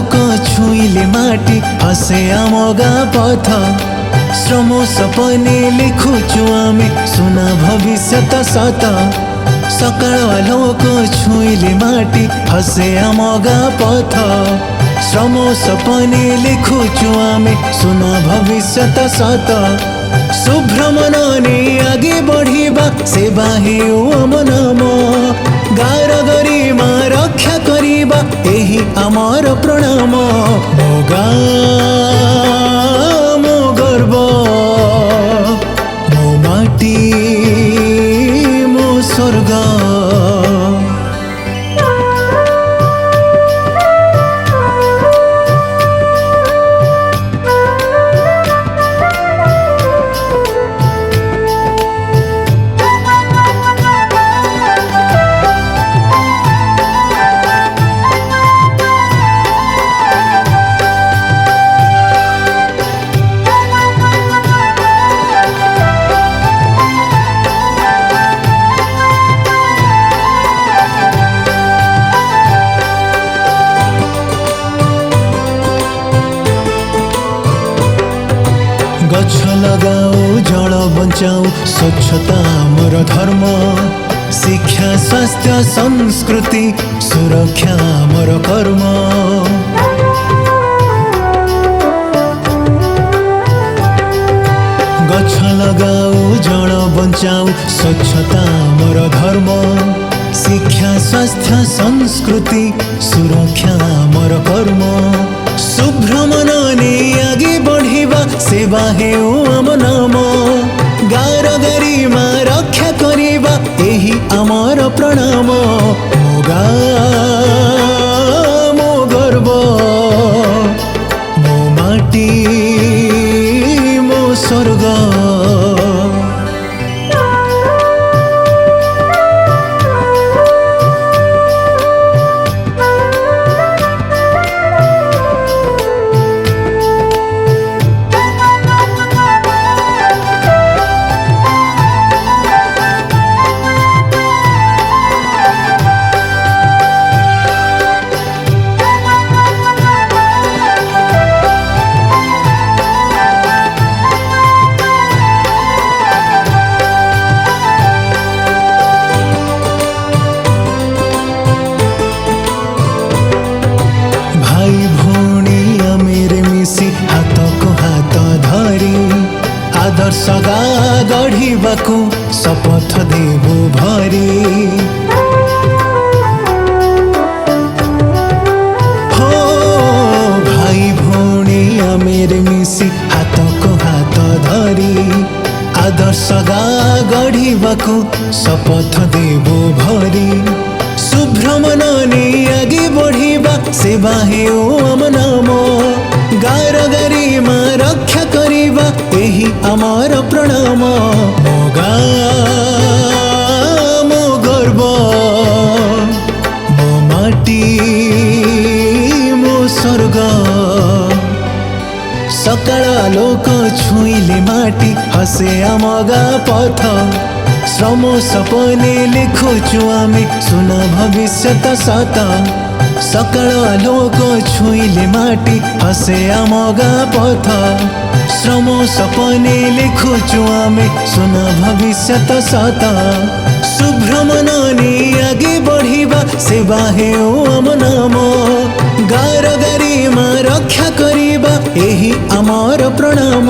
लोक छुईले माटी हसे आम गाँ पथ श्रम सपने लिखुचु आमे सुना भविष्य त सत सकाळ लोक छुईले माटी हसे आम गाँ पथ श्रम सपने लिखुचु आमे सुना भविष्य त सत शुभ्र मनने आगे बढ़िबा सेवा हेउ आम नाम गार गरिमा रक्षा करिबा एही आमर प्रणाम मो गाँ मो गर्व मो माटी मो स्वर्ग। गछ लगाऊ जल बचाऊ स्वच्छता मोर धर्म शिक्षा स्वास्थ्य संस्कृति सुरक्षा मोर कर्म। गछ लगाऊ जल बचाऊ स्वच्छता मोर धर्म शिक्षा स्वास्थ्य संस्कृति सुरक्षा मोर कर्म। शुभ्र मनने आगे बढ़िबा सेवा हेउ आम नाम गार गरिमा रक्षा करिबा एही आमर प्रणाम मो गाँ मो गर्व मो माटी मो स्वर्ग। आदर्श गाँ गढ़िबाकु शपथ देबु भरी हो भाई भौणी आमेरे मिसी हातको हात धरी आदर्श गाँ गढ़िबाकु शपथ देबु भरी शुभ्र मनने आगे बढ़िबा सेवा हेउ आम नाम गार गरिमा रक्षा करिबा एही आमर प्रणाम मो गाँ मो गर्व मो माटी मो स्वर्ग। सकाळ लोक छुईले माटी हसे आम गाँ पथ श्रम सपने लिखुचु आमे सुना भविष्य त सत सकाळ लोक छुईले माटी हसे आम गाँ पथ श्रम सपने लिखुचु आमे सुना भविष्य त सत शुभ्र मनने आगे बढ़िबा सेवा हेउ आम नाम गार गरिमा रक्षा करिबा एही आमर प्रणाम।